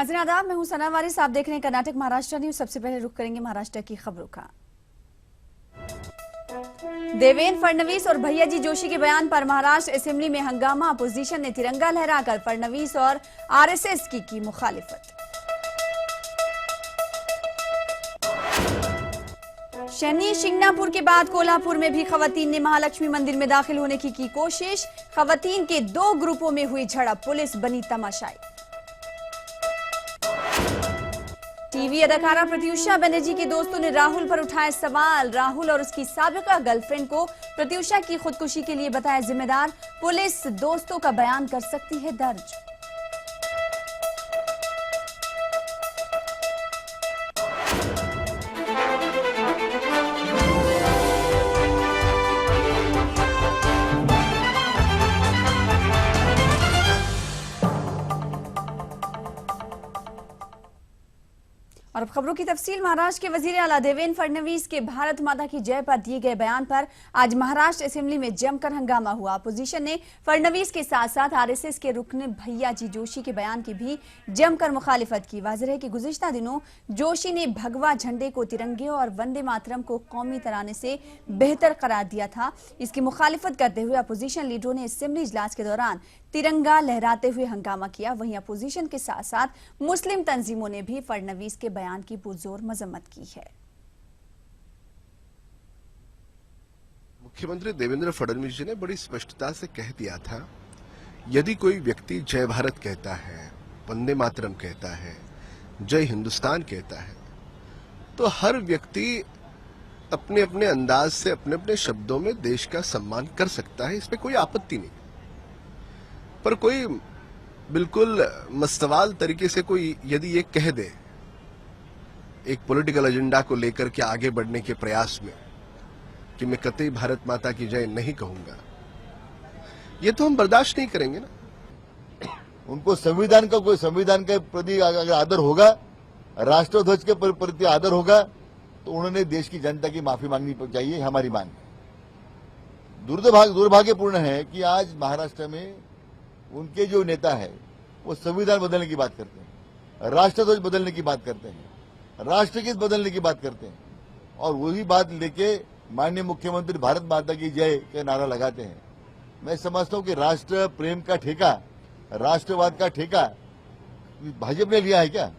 नाज़रीन आदाब, मैं हूं सना वारिस। आप देख रहे हैं कर्नाटक महाराष्ट्र न्यूज। सबसे पहले रुख करेंगे महाराष्ट्र की खबरों का। देवेंद्र फडणवीस और भैया जी जोशी के बयान पर महाराष्ट्र असेंबली में हंगामा। अपोजिशन ने तिरंगा लहराकर फडणवीस और आरएसएस की मुखालिफत। शनि शिंगणापुर के बाद कोल्हापुर में भी खवातीन ने महालक्ष्मी मंदिर में दाखिल होने की कोशिश। खवातीन के 2 ग्रुपों में हुई झड़प, पुलिस बनी तमाशाई। टीवी अदाकारा प्रत्युषा बनर्जी के दोस्तों ने राहुल पर उठाए सवाल। राहुल और उसकी साबिका गर्लफ्रेंड को प्रत्युषा की खुदकुशी के लिए बताया जिम्मेदार। पुलिस दोस्तों का बयान कर सकती है दर्ज। और अब खबरों की तफसील। महाराष्ट्र के वजीर आला देवेंद्र फडणवीस के भारत माता की जय पर दिए गए बयान पर आज महाराष्ट्र असेंबली में जमकर हंगामा हुआ। अपोजिशन ने फडणवीस के साथ साथ आरएसएस के रुकन भैया जी जोशी के बयान की भी जमकर मुखालिफत की। वाज़ेह है कि गुज़िश्ता दिनों जोशी ने भगवा झंडे को तिरंगे और वंदे मातरम को कौमी तराने से बेहतर करार दिया था। इसकी मुखालिफत करते हुए अपोजिशन लीडरों ने असेंबली इजलास के दौरान तिरंगा लहराते हुए हंगामा किया। वहीं अपोजिशन के साथ साथ मुस्लिम तंजीमों ने भी फडणवीस के बयान की पुरजोर मजम्मत की है। मुख्यमंत्री देवेंद्र फडणवीस जी ने बड़ी स्पष्टता से कह दिया था, यदि कोई व्यक्ति जय भारत कहता है, वंदे मातरम कहता है, जय हिंदुस्तान कहता है, तो हर व्यक्ति अपने अपने अंदाज से अपने अपने शब्दों में देश का सम्मान कर सकता है। इसमें कोई आपत्ति नहीं। पर कोई बिल्कुल मस्तवाल तरीके से कोई यदि ये कह दे, एक पॉलिटिकल एजेंडा को लेकर के आगे बढ़ने के प्रयास में, कि मैं कतई भारत माता की जय नहीं कहूंगा, ये तो हम बर्दाश्त नहीं करेंगे ना। उनको संविधान के प्रति अगर आदर होगा, राष्ट्रध्वज के प्रति आदर होगा, तो उन्होंने देश की जनता की माफी मांगनी चाहिए, हमारी मांग। दुर्भाग्यपूर्ण है कि आज महाराष्ट्र में उनके जो नेता है वो संविधान बदलने की बात करते हैं, राष्ट्रध्वज बदलने की बात करते हैं, राष्ट्रगीत बदलने की बात करते हैं, और वही बात लेके माननीय मुख्यमंत्री भारत माता की जय का नारा लगाते हैं। मैं समझता हूं कि राष्ट्र प्रेम का ठेका, राष्ट्रवाद का ठेका भाजपा ने लिया है क्या?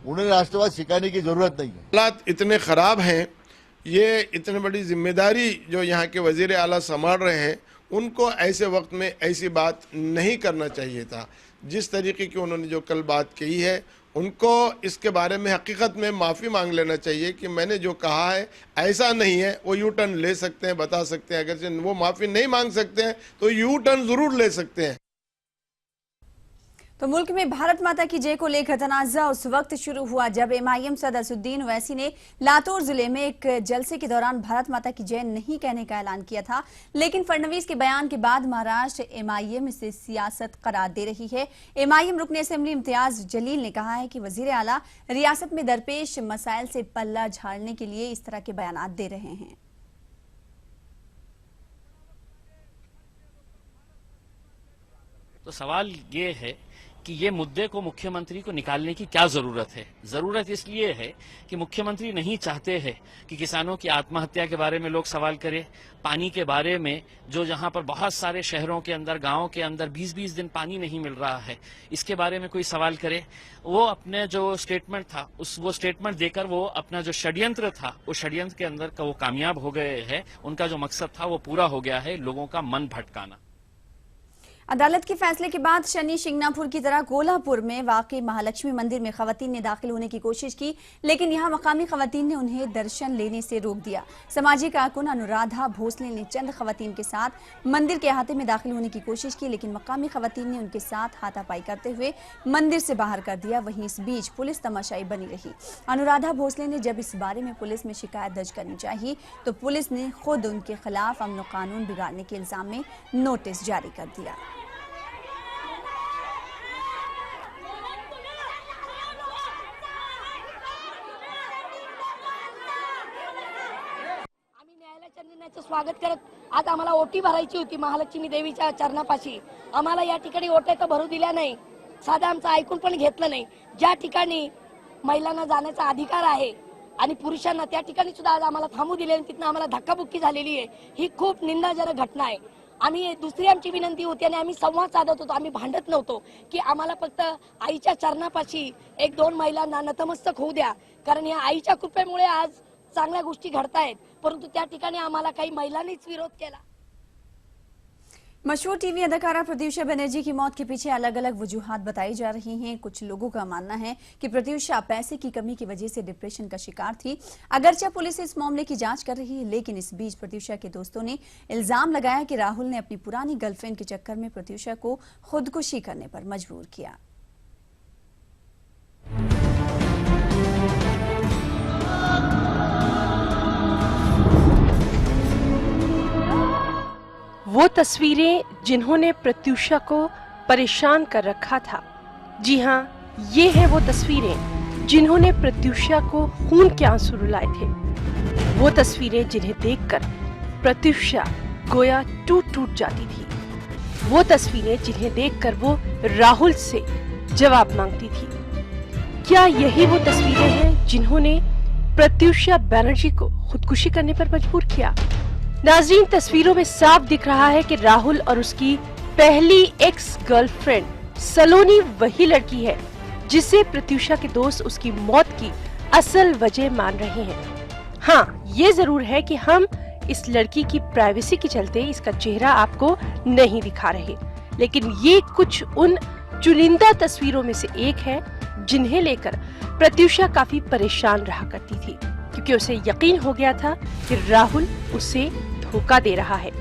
उन्हें राष्ट्रवाद सिखाने की जरूरत नहीं है। हालात इतने खराब हैं, ये इतनी बड़ी जिम्मेदारी जो यहाँ के वजीर आला संभाल रहे हैं, उनको ऐसे वक्त में ऐसी बात नहीं करना चाहिए था। जिस तरीके की उन्होंने जो कल बात कही है, उनको इसके बारे में हकीकत में माफ़ी मांग लेना चाहिए कि मैंने जो कहा है ऐसा नहीं है। वो यू टर्न ले सकते हैं, बता सकते हैं। अगर वो माफ़ी नहीं मांग सकते हैं तो यू टर्न ज़रूर ले सकते हैं। तो मुल्क में भारत माता की जय को लेकर तनाज़ा उस वक्त शुरू हुआ जब एमआईएम सदर असदुद्दीन ओवैसी ने लातूर जिले में एक जलसे के दौरान भारत माता की जय नहीं कहने का ऐलान किया था। लेकिन फडणवीस के बयान के बाद महाराष्ट्र एमआईएम इसे सियासत करार दे रही है। एमआईएम रुकन असेंबली इम्तियाज जलील ने कहा है कि वजीर आला रियासत में दरपेश मसाइल से पल्ला झाड़ने के लिए इस तरह के बयान दे रहे हैं। तो सवाल ये है कि ये मुद्दे को मुख्यमंत्री को निकालने की क्या जरूरत है? जरूरत इसलिए है कि मुख्यमंत्री नहीं चाहते हैं कि किसानों की आत्महत्या के बारे में लोग सवाल करें, पानी के बारे में जो जहां पर बहुत सारे शहरों के अंदर, गांवों के अंदर 20-20 दिन पानी नहीं मिल रहा है, इसके बारे में कोई सवाल करे। वो अपने जो स्टेटमेंट था वो स्टेटमेंट देकर वो अपना जो षड्यंत्र था, उस षड्यंत्र के अंदर का वो कामयाब हो गए हैं। उनका जो मकसद था वो पूरा हो गया है, लोगों का मन भटकाना। अदालत के फैसले के बाद शनि शिंगणापुर की तरह कोल्हापुर में वाकई महालक्ष्मी मंदिर में खवातीन ने दाखिल होने की कोशिश की, लेकिन यहां मकामी खवातीन ने उन्हें दर्शन लेने से रोक दिया। सामाजिक कारकुन अनुराधा भोसले ने चंद खवातीन के साथ मंदिर के अहाते में दाखिल होने की कोशिश की, लेकिन मकामी खवातीन ने उनके साथ हाथापाई करते हुए मंदिर से बाहर कर दिया। वहीं इस बीच पुलिस तमाशाई बनी रही। अनुराधा भोसले ने जब इस बारे में पुलिस में शिकायत दर्ज करनी चाहिए तो पुलिस ने खुद उनके खिलाफ अमन कानून बिगाड़ने के इल्जाम में नोटिस जारी कर दिया। निर्णयाचं स्वागत करत आज आम्हाला ओटी भरायची होती महालक्ष्मी देवीच्या चरणापाशी। आम्हाला या ठिकाणी ओट्या तर भरू दिल्या नाही। साधं आमचं ऐकून पण घेतलं नाही. ज्या ठिकाणी महिलांना जाण्याचा अधिकार आहे आणि पुरुषांना त्या ठिकाणी सुद्धा आज आम्हाला थांबू दिले आणि तिथनं आम्हाला धक्काबुक्की झालेली आहे. ही खूप निंदाजनक घटना आहे. आम्ही दुसरी आमची विनंती होती आणि आम्ही संवाद साधत होतो, आम्ही भांडत नव्हतो की आम्हाला फक्त आईच्या चरणापाशी एक दोन महिलांना नतमस्तक होऊ द्या, कारण या आईच्या कृपेमुळे आज चांगल्या गोष्टी घडतायत. परंतु त्या ठिकाणी आम्हाला काही महिलांनीच विरोध केला. मशहूर टीवी अदाकारा प्रत्यूषा बनर्जी की मौत के पीछे अलग अलग वजूहात बताई जा रही हैं। कुछ लोगों का मानना है कि प्रत्यूषा पैसे की कमी की वजह से डिप्रेशन का शिकार थी। अगरचे पुलिस इस मामले की जांच कर रही है, लेकिन इस बीच प्रत्यूषा के दोस्तों ने इल्जाम लगाया कि राहुल ने अपनी पुरानी गर्लफ्रेंड के चक्कर में प्रत्यूषा को खुदकुशी करने पर मजबूर किया। वो तस्वीरें जिन्होंने प्रत्यूषा को परेशान कर रखा था। जी हाँ, ये है वो तस्वीरें जिन्होंने प्रत्यूषा को खून के आंसू रुलाए थे। वो तस्वीरें जिन्हें देखकर प्रत्यूषा गोया टूट टूट जाती थी। वो तस्वीरें जिन्हें देखकर वो राहुल से जवाब मांगती थी। क्या यही वो तस्वीरें हैं जिन्होंने प्रत्यूषा बनर्जी को खुदकुशी करने पर मजबूर किया? नाजरीन, तस्वीरों में साफ दिख रहा है कि राहुल और उसकी पहली एक्स गर्लफ्रेंड सलोनी वही लड़की है जिसे प्रत्यूषा के दोस्त उसकी मौत की असल वजह मान रहे हैं। हाँ, ये जरूर है कि हम इस लड़की की प्राइवेसी के चलते इसका चेहरा आपको नहीं दिखा रहे, लेकिन ये कुछ उन चुनिंदा तस्वीरों में से एक है जिन्हें लेकर प्रत्यूषा काफी परेशान रहा करती थी, क्योंकि उसे यकीन हो गया था कि राहुल उसे धोखा दे रहा है।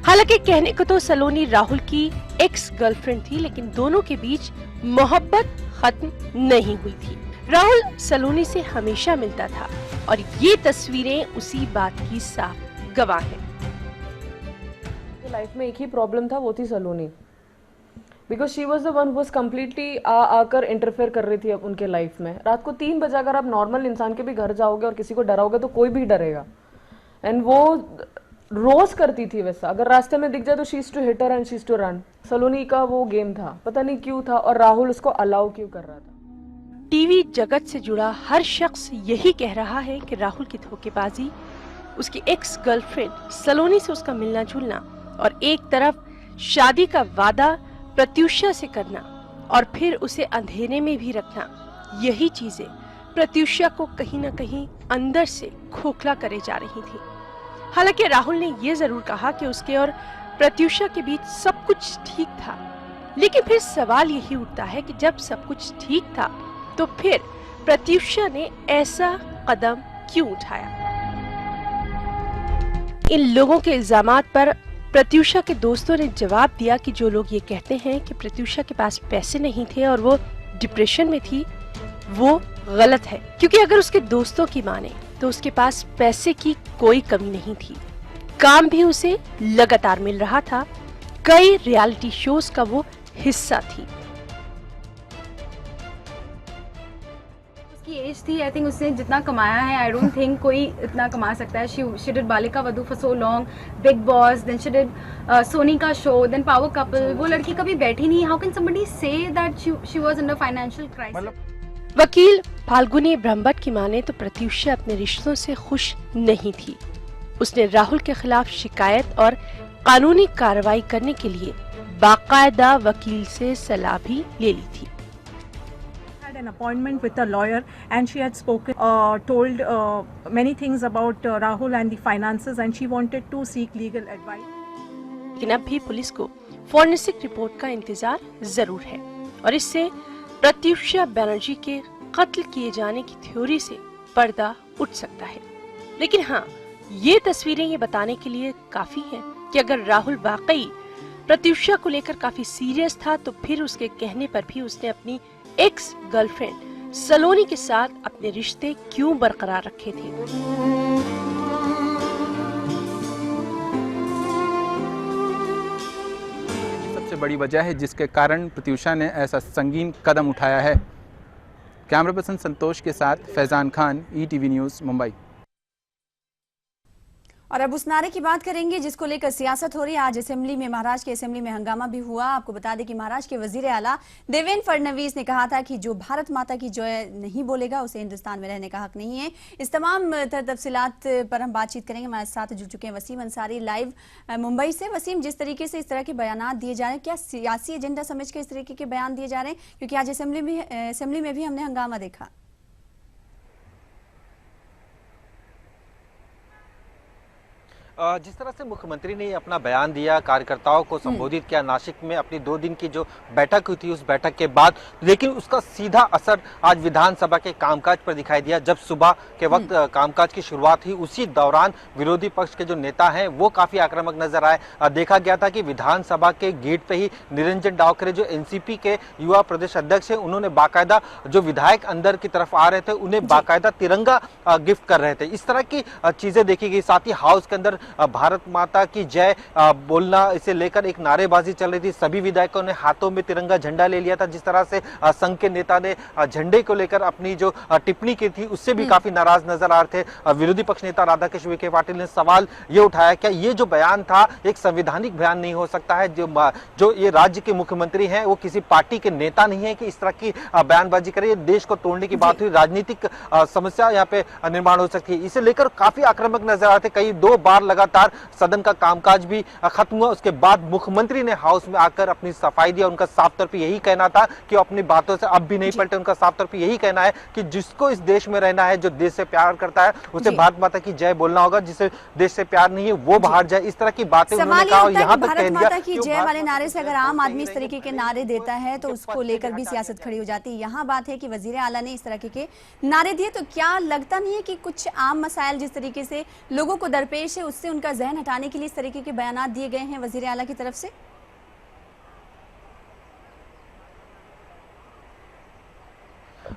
हालांकि कहने को तो सलोनी राहुल की एक्स गर्लफ्रेंड थी, लेकिन दोनों के बीच मोहब्बत खत्म नहीं हुई थी। राहुल सलोनी से हमेशा मिलता था और ये तस्वीरें उसी बात की साफ गवाह हैं। लाइफ में एक ही प्रॉब्लम था, वो थी Saloni, because she was the one was completely आकर इंटरफेयर कर रही थी अब उनके लाइफ में। रात को 3 बजे अगर आप नॉर्मल इंसान के भी घर जाओगे और किसी को डराओगे तो कोई भी डरेगा, एंड वो रोज करती थी वैसा। अगर रास्ते में दिख जाए तो she is to hit her and she is to run. Saloni का वो गेम था, पता नहीं क्यों था, और राहुल उसको अलाउ क्यों कर रहा था। टीवी जगत से जुड़ा हर शख्स यही कह रहा है कि राहुल की धोखेबाजी, उसकी एक्स गर्लफ्रेंड सलोनी से उसका मिलना जुलना और एक तरफ शादी का वादा प्रत्यूषा से करना और फिर उसे अंधेरे में भी रखना, यही चीजें प्रत्यूषा को कहीं न कहीं अंदर से खोखला करे जा रही थी। हालांकि राहुल ने यह जरूर कहा कि उसके और प्रत्यूषा के बीच सब कुछ ठीक था, लेकिन फिर सवाल यही उठता है कि जब सब कुछ ठीक था तो फिर प्रत्यूषा ने ऐसा कदम क्यों उठाया? इन लोगों के इल्जामात पर प्रत्यूषा के दोस्तों ने जवाब दिया कि जो लोग ये कहते हैं कि प्रत्यूषा के पास पैसे नहीं थे और वो डिप्रेशन में थी, वो गलत है, क्योंकि अगर उसके दोस्तों की माने तो उसके पास पैसे की कोई कमी नहीं थी। काम भी उसे लगातार मिल रहा था, कई रियलिटी शोज का वो हिस्सा थी। उसकी एज थी, आई थिंक उसने जितना कमाया है आई डोंट थिंक कोई इतना कमा सकता है। She did Balika Vadhu for so long, Bigg Boss, then she did Sony का शो, देन पावर कपल। वो लड़की कभी बैठी नहीं। How can somebody say that she was under financial crisis? वकील फाल्गुनी ब्रह्मभट्ट की माने तो प्रत्यूषा अपने रिश्तों से खुश नहीं थी। उसने राहुल के खिलाफ शिकायत और कानूनी कार्रवाई करने के लिए बाकायदा वकील से सलाह भी ले ली थी। Had an appointment with a lawyer and she had spoken, told many things about Rahul and the finances, and she wanted to seek legal advice. लेकिन अब भी पुलिस को फोरेंसिक रिपोर्ट का इंतजार जरूर है और इससे प्रत्यूषा बनर्जी के कत्ल किए जाने की थ्योरी से पर्दा उठ सकता है। लेकिन हाँ, ये तस्वीरें ये बताने के लिए काफी हैं कि अगर राहुल वाकई प्रत्यूषा को लेकर काफी सीरियस था तो फिर उसके कहने पर भी उसने अपनी एक्स गर्लफ्रेंड सलोनी के साथ अपने रिश्ते क्यों बरकरार रखे थे। सबसे बड़ी वजह है जिसके कारण प्रत्यूषा ने ऐसा संगीन कदम उठाया है। कैमरा पर्सन संतोष के साथ फैजान खान, ETV न्यूज़, मुंबई। और अब उस नारे की बात करेंगे जिसको लेकर सियासत हो रही है। आज असेंबली में, महाराष्ट्र की असेंबली में हंगामा भी हुआ। आपको बता दें कि महाराष्ट्र के वजीर आला देवेंद्र फडणवीस ने कहा था कि जो भारत माता की जय नहीं बोलेगा उसे हिंदुस्तान में रहने का हक नहीं है। इस तमाम तफसीलात पर हम बातचीत करेंगे। हमारे साथ जुड़ चुके हैं वसीम अंसारी लाइव मुंबई से। वसीम, जिस तरीके से इस तरह के बयान दिए जा रहे हैं, क्या सियासी एजेंडा समझ के इस तरीके के बयान दिए जा रहे हैं? क्योंकि आज असेंबली में भी हमने हंगामा देखा। जिस तरह से मुख्यमंत्री ने अपना बयान दिया, कार्यकर्ताओं को संबोधित किया नासिक में अपनी 2 दिन की जो बैठक हुई थी उस बैठक के बाद, लेकिन उसका सीधा असर आज विधानसभा के कामकाज पर दिखाई दिया। जब सुबह के वक्त कामकाज की शुरुआत हुई उसी दौरान विरोधी पक्ष के जो नेता हैं वो काफी आक्रामक नजर आए। देखा गया था कि विधानसभा के गेट पे ही निरंजन डावकरे जो एनसीपी के युवा प्रदेश अध्यक्ष हैं उन्होंने बाकायदा जो विधायक अंदर की तरफ आ रहे थे उन्हें बाकायदा तिरंगा गिफ्ट कर रहे थे। इस तरह की चीजें देखी गई। साथ ही हाउस के अंदर भारत माता की जय बोलना, इसे लेकर एक नारेबाजी चल रही थी। सभी विधायकों ने हाथों में तिरंगा झंडा ले लिया था। जिस तरह से संघ के नेता ने झंडे को लेकर अपनी जो टिप्पणी की थी उससे भी काफी नाराज नजर आ रहे थे। विरोधी पक्ष नेता राधाकृष्ण विखे पाटिल ने सवाल ये उठाया क्या ये जो बयान था एक संवैधानिक बयान नहीं हो सकता है? जो ये राज्य के मुख्यमंत्री हैं वो किसी पार्टी के नेता नहीं है कि इस तरह की बयानबाजी करे। देश को तोड़ने की बात हुई, राजनीतिक समस्या यहाँ पे निर्माण हो सकती है। इसे लेकर काफी आक्रामक नजर आते। कई 2 बार लगातार सदन का कामकाज भी खत्म हुआ। उसके बाद मुख्यमंत्री ने हाउस में आकर अपनी सफाई दी। उनका साफ तौर पे यही कहना था कि अपनी बातों से अब भी नहीं पलटे। उनका साफ तौर पे यही कहना है कि जिसको इस देश में रहना है, जो देश से प्यार करता है, उसे भारत माता की जय बोलना होगा। जिसे देश से प्यार नहीं है वो बाहर जाए। इस तरह की बातें उन्होंने कहा और यहाँ तक कह दिया माता की जय वाले नारे से अगर आम आदमी इस तरीके के नारे देता है तो उसको लेकर भी सियासत खड़ी हो जाती है। यहाँ बात है कि वजीर आला ने इस तरह के नारे दिए, तो क्या लगता नहीं है कि कुछ आम मसाइल जिस तरीके से लोगों को दरपेश है उससे उनका जहन हटाने के लिए इस तरीके के बयान दिए गए हैं वजीर आला की तरफ से?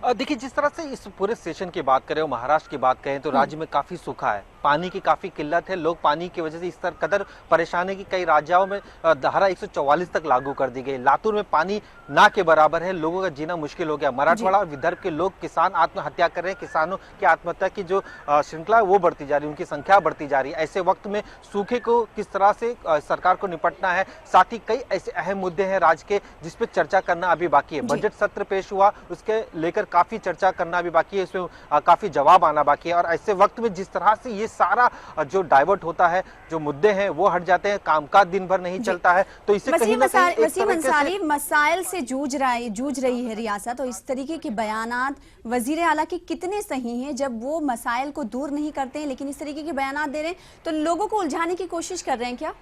देखिए, जिस तरह से इस पूरे सेशन की बात करें, महाराष्ट्र की बात करें तो राज्य में काफी सूखा है, पानी की काफी किल्लत है। लोग पानी की वजह से इस तरह कदर परेशान है कि कई राज्यों में धारा 144 तक लागू कर दी गई। लातूर में पानी ना के बराबर है, लोगों का जीना मुश्किल हो गया। मराठवाड़ा और विदर्भ के लोग, किसान आत्महत्या कर रहे हैं। किसानों की आत्महत्या की जो श्रृंखला है वो बढ़ती जा रही है, उनकी संख्या बढ़ती जा रही है। ऐसे वक्त में सूखे को किस तरह से सरकार को निपटना है, साथ ही कई ऐसे अहम मुद्दे हैं राज्य के जिस पे चर्चा करना अभी बाकी है। बजट सत्र पेश हुआ, उसके लेकर काफी चर्चा करना अभी बाकी है, इसमें काफी जवाब आना बाकी है। और ऐसे वक्त में जिस तरह से ये सारा जो डाइवर्ट होता है, जो मुद्दे हैं वो हट जाते हैं, कामकाज दिन भर नहीं चलता है, तो इसे कहीं ना कहीं वसीम अंसारी, मसाइल से जूझ रही है रियासत, और इस तरीके के बयानात वजीर आला के कितने सही हैं जब वो मसाइल को दूर नहीं करते हैं लेकिन इस तरीके के बयानात दे रहे हैं, तो लोगों को उलझाने की कोशिश कर रहे हैं? क्या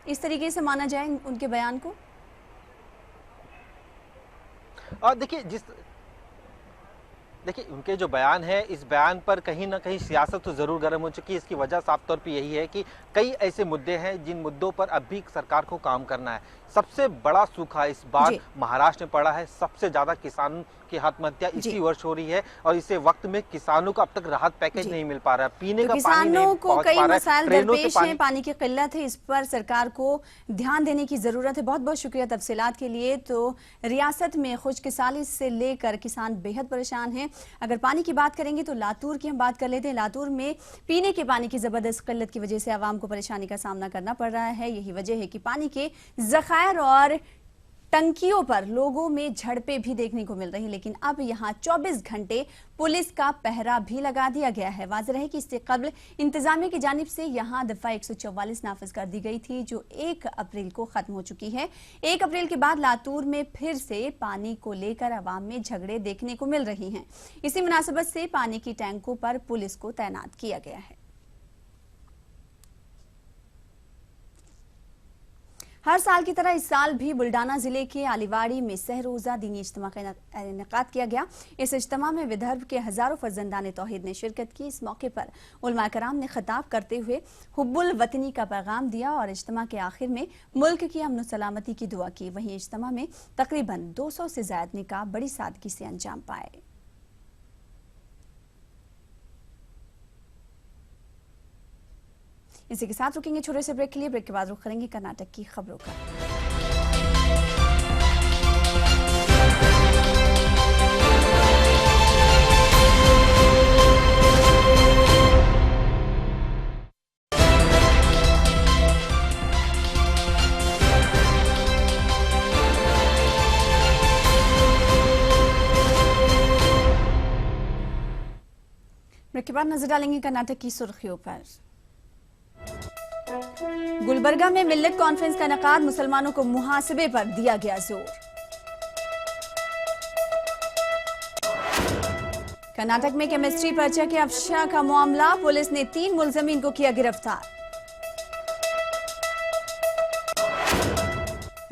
इस तरीके से माना जाए उनके बयान को? देखिए उनके जो बयान है, इस बयान पर कहीं ना कहीं सियासत तो जरूर गर्म हो चुकी है। इसकी वजह साफ तौर पे यही है कि कई ऐसे मुद्दे हैं जिन मुद्दों पर अब भी सरकार को काम करना है। सबसे बड़ा सूखा इस बार महाराष्ट्र में पड़ा है, सबसे ज्यादा किसानों की आत्महत्या इसी वर्ष हो रही है और इसी वक्त में किसानों को अब तक राहत पैकेज नहीं मिल पा रहा है, पीने का पानी नहीं पहुंच पा रहा है, कई मसाइल दरपेश हैं, पानी की किल्लत है, इस पर सरकार को ध्यान देने की जरूरत है। बहुत बहुत शुक्रिया तफसीलात के लिए। तो रियासत में खुशकिसाली से लेकर किसान बेहद परेशान हैं। अगर पानी की बात करेंगे तो लातूर की हम बात कर लेते हैं। लातूर में पीने के पानी की जबरदस्त किल्लत की वजह से आवाम को परेशानी का सामना करना पड़ रहा है। यही वजह है कि पानी के जखायर और टंकियों पर लोगों में झड़पें भी देखने को मिल रही, लेकिन अब यहां 24 घंटे पुलिस का पहरा भी लगा दिया गया है। वाज़ेह है कि इससे कबल इंतजामिया की जानिब से यहां दफा 144 नाफिज कर दी गई थी जो 1 अप्रैल को खत्म हो चुकी है। 1 अप्रैल के बाद लातूर में फिर से पानी को लेकर अवाम में झगड़े देखने को मिल रही हैं। इसी मुनासिबत से पानी की टैंकों पर पुलिस को तैनात किया गया है। हर साल की तरह इस साल भी बुल्डाना जिले के आलीवाड़ी में सहरोजा दीनी इज्तिमा का इनेकाद किया गया। इस इज्तिमा में विदर्भ के हजारों फर्जंदान तौहीद ने शिरकत की। इस मौके पर उलमा कराम ने खिताब करते हुए हुब्बुल वतनी का पैगाम दिया और इज्तिमा के आखिर में मुल्क की अमन सलामती की दुआ की। वहीं इज्तिमा में तकरीबन 200 से ज्यादा निकाह बड़ी सादगी से अंजाम पाए। इसी के साथ रुकेंगे छोटे से ब्रेक के लिए। ब्रेक के बाद रुख करेंगे कर्नाटक की खबरों का। ब्रेक के बाद नजर डालेंगे कर्नाटक की सुर्खियों पर। गुलबर्गा में मिल्लत कॉन्फ्रेंस का इनेकाद, मुसलमानों को मुहासबे पर दिया गया जोर। कर्नाटक में केमिस्ट्री पर्चा के अफशा का मामला, पुलिस ने 3 मुलजमीन को किया गिरफ्तार।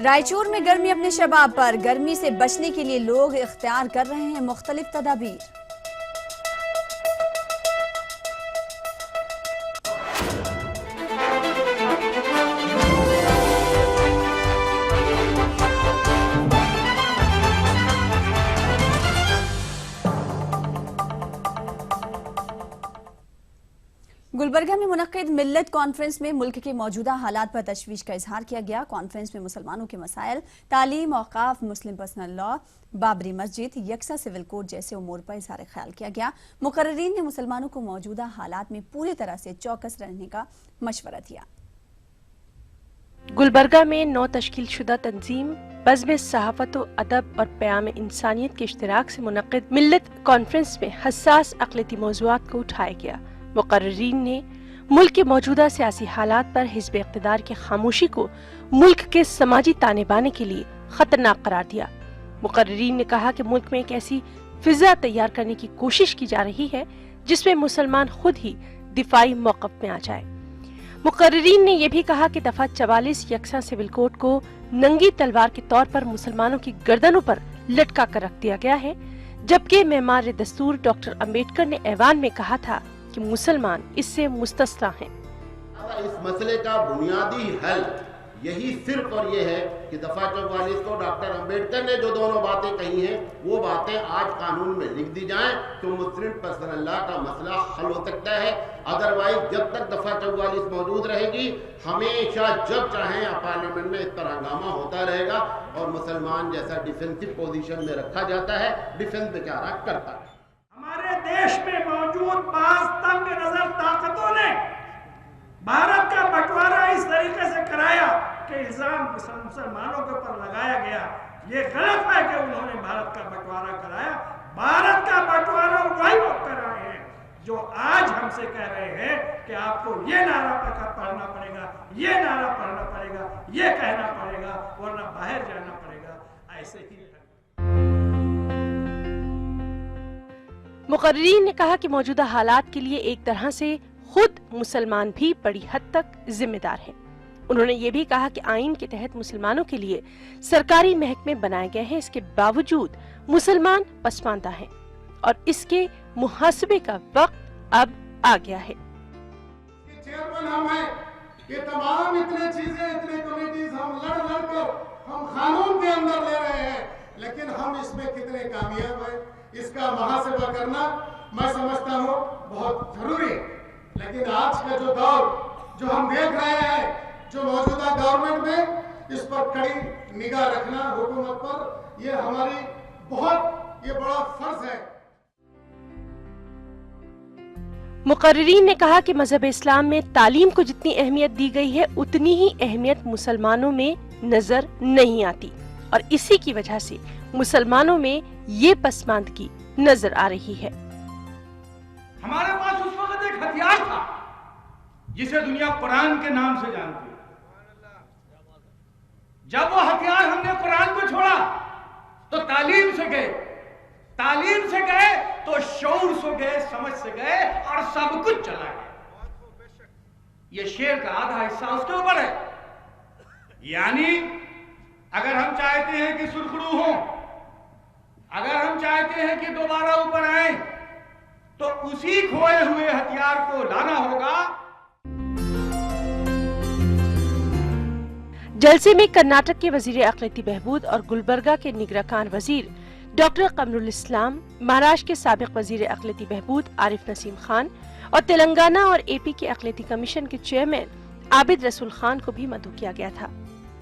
रायचूर में गर्मी अपने शबाब पर, गर्मी से बचने के लिए लोग इख्तियार कर रहे हैं मुख्तलिफ तदाबीर। गुलबर्गा में मुनक्किद मिल्लत कॉन्फ्रेंस में मुल्क के मौजूदा हालात पर तशवीश का इजहार किया गया। कॉन्फ्रेंस में मुसलमानों के मसाइल, तालीम, औकाफ, मुस्लिम पर्सनल लॉ, बाबरी मस्जिद, यकसा सिविल कोड जैसे उमूर पर इजहार ख्याल किया गया। मुकर्रिरीन ने मुसलमानों को मौजूदा हालात में पूरी तरह से चौकस रहने का मशवरा दिया। गुलबर्गा में 9 तश्कीलशुदा तंजीम बज़्म सहाफ़त व अदब और प्याम इंसानियत के इश्तिराक से मुनक्किद मिल्लत कॉन्फ्रेंस में हसास अक़लियती मौज़ूआत को उठाया गया। मुकर्रिरीन ने मुल्क के मौजूदा सियासी हालात पर हिज़्ब इक़्तिदार की खामोशी को मुल्क के समाजी ताने बाने के लिए खतरनाक करार दिया। मुकर्रिरीन ने कहा कि मुल्क में एक ऐसी फिजा तैयार करने की कोशिश की जा रही है जिसमें मुसलमान खुद ही दिफाई मौक़िफ़ में आ जाए। मुकर्रिरीन ने यह भी कहा कि दफा 44 यकसा सिविल कोड को नंगी तलवार के तौर पर मुसलमानों की गर्दनों पर लटका कर रख दिया गया है, जबकि मेमार दस्तूर डॉक्टर अम्बेडकर ने ऐवान में कहा था कि मुसलमान इससे मुस्तस्ना हैं। इस मसले का बुनियादी हल यही सिर्फ और ये है कि दफा 44 को डॉक्टर अंबेडकर ने जो दोनों बातें कही हैं वो बातें आज कानून में लिख दी जाएं तो मुस्लिम पर्सनल लॉ का मसला हल हो सकता है। अदरवाइज जब तक दफा 44 मौजूद रहेगी, हमेशा जब चाहें पार्लियामेंट में इस तरह हंगामा होता रहेगा और मुसलमान जैसा डिफेंसिव पोजीशन में रखा जाता है, डिफेंस बेचारा करता है। हमारे देश में मौजूद 5 तंग नजर ताकतों ने भारत का बंटवारा इस तरीके से कराया कि इल्जाम मुसलमानों के ऊपर लगाया गया। ये गलत है कि उन्होंने भारत का बंटवारा कराया। भारत का बंटवारा वही लोग कर रहे हैं जो आज हमसे कह रहे हैं कि आपको ये नारा पढ़ना पड़ेगा, ये नारा पढ़ना पड़ेगा, ये कहना पड़ेगा, वरना बाहर जाना पड़ेगा। ऐसे ही मुकर्रिरीन ने कहा कि मौजूदा हालात के लिए एक तरह से खुद मुसलमान भी बड़ी हद तक जिम्मेदार हैं। उन्होंने ये भी कहा कि आइन के तहत मुसलमानों के लिए सरकारी महकमे बनाए गए हैं, इसके बावजूद मुसलमान पसमानदा हैं और इसके मुहासबे का वक्त अब आ गया है। चेयरमैन हम हैं, ये तमाम इतने चीजें, इतने कमेटीज हम लड़ कर हम कानून के अंदर ले रहे हैं, लेकिन हम इसमें कितने कामयाब हैं, इसका मुहासबा करना मैं समझता हूँ बहुत जरूरी है। लेकिन आज का जो दौर जो हम देख रहे हैं, जो मौजूदा गवर्नमेंट में इस पर कड़ी निगाह रखना हुकूमत पर, ये हमारी ये बड़ा फर्ज है। मुकर्रिरीन ने कहा कि मजहब इस्लाम में तालीम को जितनी अहमियत दी गई है उतनी ही अहमियत मुसलमानों में नजर नहीं आती और इसी की वजह से मुसलमानों में ये पसमानदगी नजर आ रही है। हमारे पास उस वक्त एक हथियार था जिसे दुनिया कुरान के नाम से जानती है। जब वो हथियार हमने कुरान को छोड़ा तो तालीम से गए, तालीम से गए तो शऊर से गए, समझ से गए और सब कुछ चला गया। ये शेर का आधा हिस्सा उसके ऊपर है। यानी अगर हम चाहते हैं कि सुरखरू हो, अगर हम चाहते हैं कि दोबारा ऊपर आए, तो उसी खोए हुए हथियार को लाना होगा। जलसे में कर्नाटक के वजीर अक़लियती बहबूद और गुलबर्गा के निगरान वजीर डॉक्टर कमरुल इस्लाम, महाराष्ट्र के साबिक वजीर अक़लियती बहबूद आरिफ नसीम खान और तेलंगाना और एपी के अक़लियती कमीशन के चेयरमैन आबिद रसूल खान को भी मदऊ किया गया था।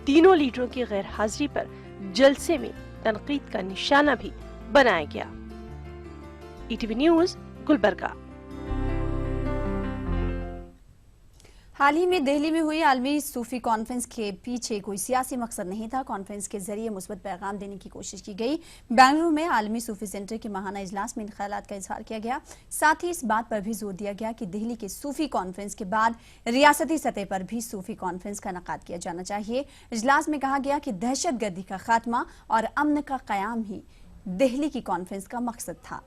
तीनों लीडरों की गैर हाजिरी पर जलसे में तनकीद का निशाना भी बनाया गया। ETV news, Gulbarga. हाल ही में दिल्ली में हुई आलमी सूफी कॉन्फ्रेंस के पीछे कोई सियासी मकसद नहीं था। कॉन्फ्रेंस के जरिए मुस्बत पैगाम देने की कोशिश की गई। बेंगलुरु में आलमी सूफी सेंटर के माहाना इजलास में इन ख्यालात का इजहार किया गया। साथ ही इस बात पर भी जोर दिया गया कि दिल्ली के सूफी कॉन्फ्रेंस के बाद रियासती सतह पर भी सूफी कॉन्फ्रेंस का इनेकाद किया जाना चाहिए। इजलास में कहा गया कि दहशतगर्दी का खात्मा और अमन का कयाम ही दिल्ली की कॉन्फ्रेंस का मकसद था।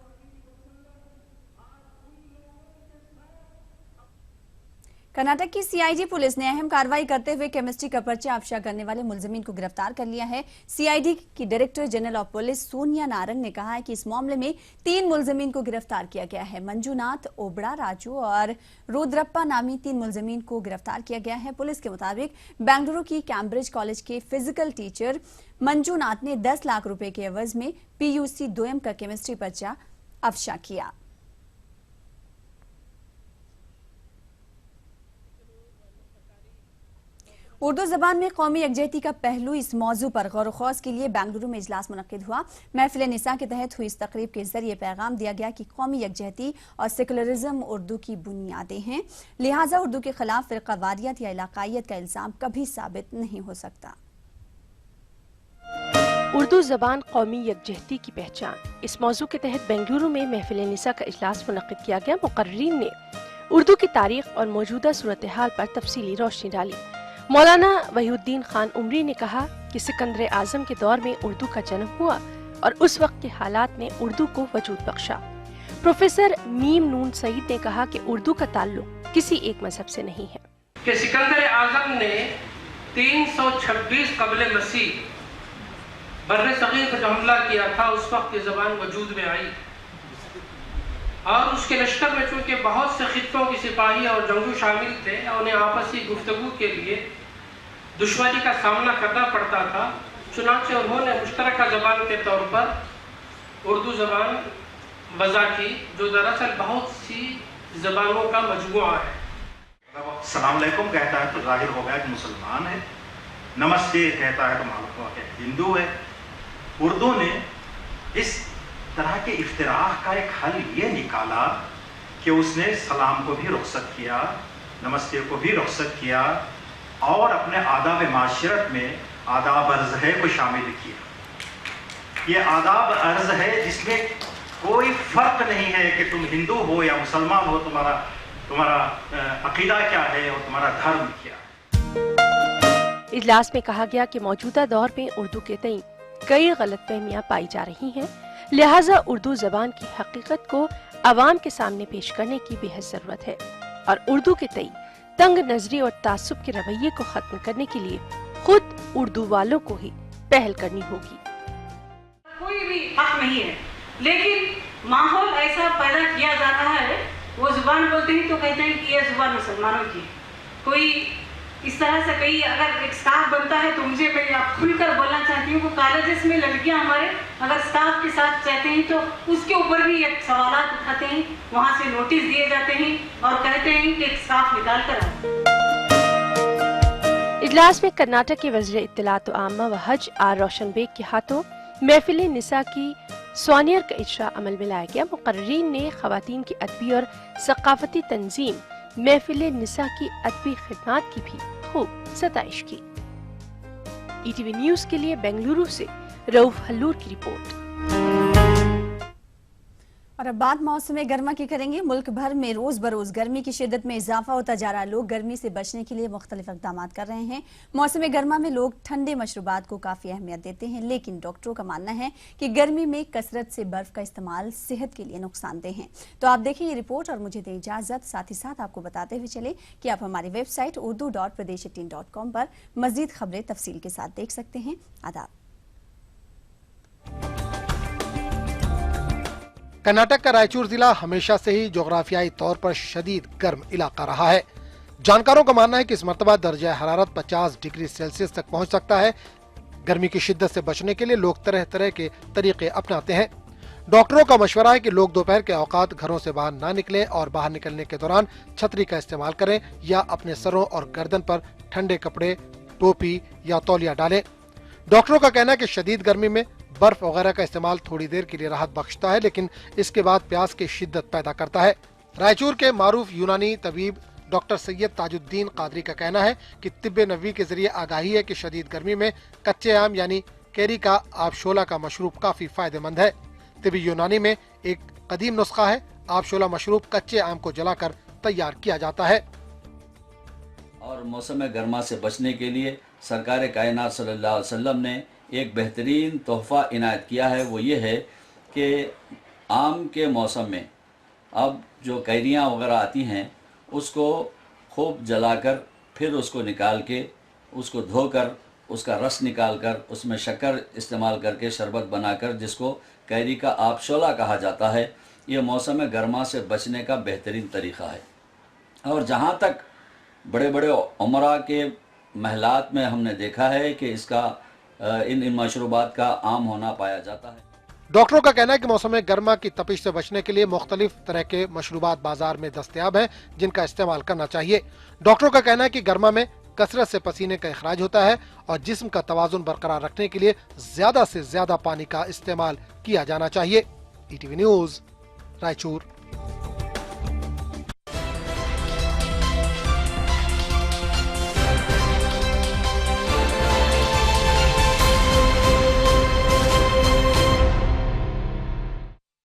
कर्नाटक की सीआईडी पुलिस ने अहम कार्रवाई करते हुए केमिस्ट्री का पर्चा अफशा करने वाले मुलजिमीन को गिरफ्तार कर लिया है। सीआईडी की director general of police Sonia Narang ने कहा है कि इस मामले में 3 मुलजिमीन को गिरफ्तार किया गया है। मंजूनाथ, ओबड़ा राजू और रुद्रप्पा नामी 3 मुलजिमीन को गिरफ्तार किया गया है। पुलिस के मुताबिक बेंगलुरु की कैम्ब्रिज कॉलेज के फिजिकल टीचर मंजूनाथ ने 10 लाख रुपए के एवज में पीयूसी 2M का केमिस्ट्री पर्चा अफशा किया। उर्दू जबान में कौमी यकजहती का पहलू इस मौजू पर गौर खौज के लिए बेंगलुरु में इजलास मुनक्किद हुआ। महफिल निसा के तहत हुई इस तकरीब के जरिए पैगाम दिया गया कि कौमी यकजहती और सेकुलरिज्म उर्दू की बुनियादें हैं, लिहाजा उर्दू के खिलाफ फिरकावारियत या इलाकायत का इल्जाम कभी साबित नहीं हो सकता। उर्दू जबान कौमी यकजहती की पहचान, इस मौजू के तहत बेंगलुरु में महफिल निसा का इजलास मुनक्किद किया गया। मुकर्रीन ने उर्दू की तारीख और मौजूदा सूरत हाल पर तफसीली रोशनी डाली। मौलाना वहीउद्दीन खान उमरी ने कहा कि सिकंदर आजम के दौर में उर्दू का जन्म हुआ और उस वक्त के हालात ने उर्दू को वजूद बख्शा। प्रोफेसर मीम नून सईद ने कहा कि उर्दू का ताल्लुक किसी एक मजहब से नहीं है। कि सिकंदर आजम ने 326 कबल मसीह बर्रे सगीर पर जो हमला किया था उस वक्त ये जबान वजूद में आई और उसके लश्कर में चूंकि बहुत से खित्तों के सिपाही और जंगजू शामिल थे और उन्हें आपसी गुफ्तगू के लिए दुश्मनी का सामना करना पड़ता था, चुनांचे उन्होंने मुश्तरका जबान के तौर पर उर्दू जबान वज़ा की, जो दरअसल बहुत सी जबानों का मजमुआ है। सलाम अलैकुम कहता है तो जाहिर हो गया कि मुसलमान है, नमस्ते कहता है तो मालूम हुआ कि हिंदू है। उर्दू ने इस तरह के इफ्तिराह का एक हल ये निकाला कि उसने सलाम को भी रुखसत किया, नमस्ते को भी रुखसत किया और अपने आदाब माशरत में आदाब अर्ज़ है को शामिल किया। ये आदाब अर्ज़ है जिसमें कोई फ़र्क नहीं है कि तुम हिंदू हो या मुसलमान हो, तुम्हारा अकीदा क्या है और तुम्हारा धर्म क्या है। इजलास में कहा गया कि मौजूदा दौर में उर्दू के तई कई गलतफहमियां पाई जा रही हैं, लिहाजा उर्दू जबान की हकीकत को अवाम के सामने पेश करने की बेहद जरूरत है और उर्दू के तई तंग नजरी और तासुब के रवैये को खत्म करने के लिए खुद उर्दू वालों को ही पहल करनी होगी। कोई भी हक नहीं है, लेकिन माहौल ऐसा पैदा किया जा रहा है, वो जुबान बोलते ही तो कहते हैं कि ये जुबान मुसलमानों की। कोई इस तरह से कहीं अगर एक स्टाफ बनता है तो मुझे मैं आप खुलकर बोलना चाहती हूँ कि कॉलेजेस में लड़कियाँ हमारे अगर स्टाफ के साथ चाहते हैं तो उसके ऊपर भी एक सवालात उठाते हैं, वहाँ से नोटिस दिए जाते हैं और कहते हैं कि एक स्टाफ निकाल कर आओ। इजलास में कर्नाटक के वज़ीर इत्तलात व आम्मा व हज आर रोशन बेग के हाथों महफिल निसा की स्वानियर का इजरा अमल में लाया गया। मुकर्रीन ने खवातीन की अदबी और सकाफती तंजीम महफिल निसा की अदबी खिदमात की भी खूब सताइश की। ईटीवी न्यूज के लिए बेंगलुरु से रऊफ हल्लूर की रिपोर्ट। और अब बात मौसम गर्मा की करेंगे। मुल्क भर में रोज बरोज गर्मी की शिद्दत में इजाफा होता जा रहा। लोग गर्मी से बचने के लिए मुख्तलिफ इक़दाम कर रहे हैं। मौसम गर्मा में लोग ठंडे मशरूबात को काफी अहमियत देते हैं, लेकिन डॉक्टरों का मानना है कि गर्मी में कसरत से बर्फ का इस्तेमाल सेहत के लिए नुकसानदेह है। तो आप देखें ये रिपोर्ट और मुझे दें इजाजत। साथ ही साथ आपको बताते हुए चले कि आप हमारी वेबसाइट urdu.pradesh18.com पर मजीद खबरें तफसील के साथ देख सकते हैं। आदाब। कर्नाटक का रायचूर जिला हमेशा से ही जोग्राफियाई तौर पर शदीद गर्म इलाका रहा है। जानकारों का मानना है कि इस मर्तबा दर्जा हरारत 50 डिग्री सेल्सियस तक पहुंच सकता है। गर्मी की शिद्दत से बचने के लिए लोग तरह तरह के तरीके अपनाते हैं। डॉक्टरों का मशवरा है कि लोग दोपहर के औकात घरों से बाहर ना निकलें और बाहर निकलने के दौरान छतरी का इस्तेमाल करें या अपने सरों और गर्दन पर ठंडे कपड़े, टोपी या तौलिया डालें। डॉक्टरों का कहना है कि शदीद गर्मी में बर्फ वगैरह का इस्तेमाल थोड़ी देर के लिए राहत बख्शता है, लेकिन इसके बाद प्यास की शिद्दत पैदा करता है। रायचूर के मारूफ यूनानी तबीब डॉक्टर सैयद ताजुद्दीन कादरी का कहना है कि तिब्बे नबवी के जरिए आगाही है कि शदीद गर्मी में कच्चे आम यानी कैरी का आबशोला का मशरूब काफी फायदेमंद है। तिब्बी यूनानी में एक कदीम नुस्खा है, आबशोला मशरूब कच्चे आम को जलाकर तैयार किया जाता है। और मौसम गर्मा से बचने के लिए सरकार कायनात सल्लल्लाहु अलैहि वसल्लम ने एक बेहतरीन तोहफा इनायत किया है। वो ये है कि आम के मौसम में अब जो कैरियाँ वगैरह आती हैं उसको खूब जलाकर फिर उसको निकाल के उसको धोकर उसका रस निकाल कर उसमें शक्कर इस्तेमाल करके शरबत बनाकर जिसको कैरी का आबशोला कहा जाता है, ये मौसम गर्मा से बचने का बेहतरीन तरीक़ा है। और जहाँ तक बड़े बड़े उमरा के महलात में हमने देखा है कि इसका इन मशरूबात का आम होना पाया जाता है। डॉक्टरों का कहना है कि मौसम गर्मा की तपिश से बचने के लिए मुख्तलिफ तरह के मशरूबात बाजार में दस्तयाब हैं जिनका इस्तेमाल करना चाहिए। डॉक्टरों का कहना है कि गर्मा में कसरत से पसीने का इखराज होता है और जिस्म का तवाजुन बरकरार रखने के लिए ज्यादा से ज्यादा पानी का इस्तेमाल किया जाना चाहिए। ETV news, Raichur.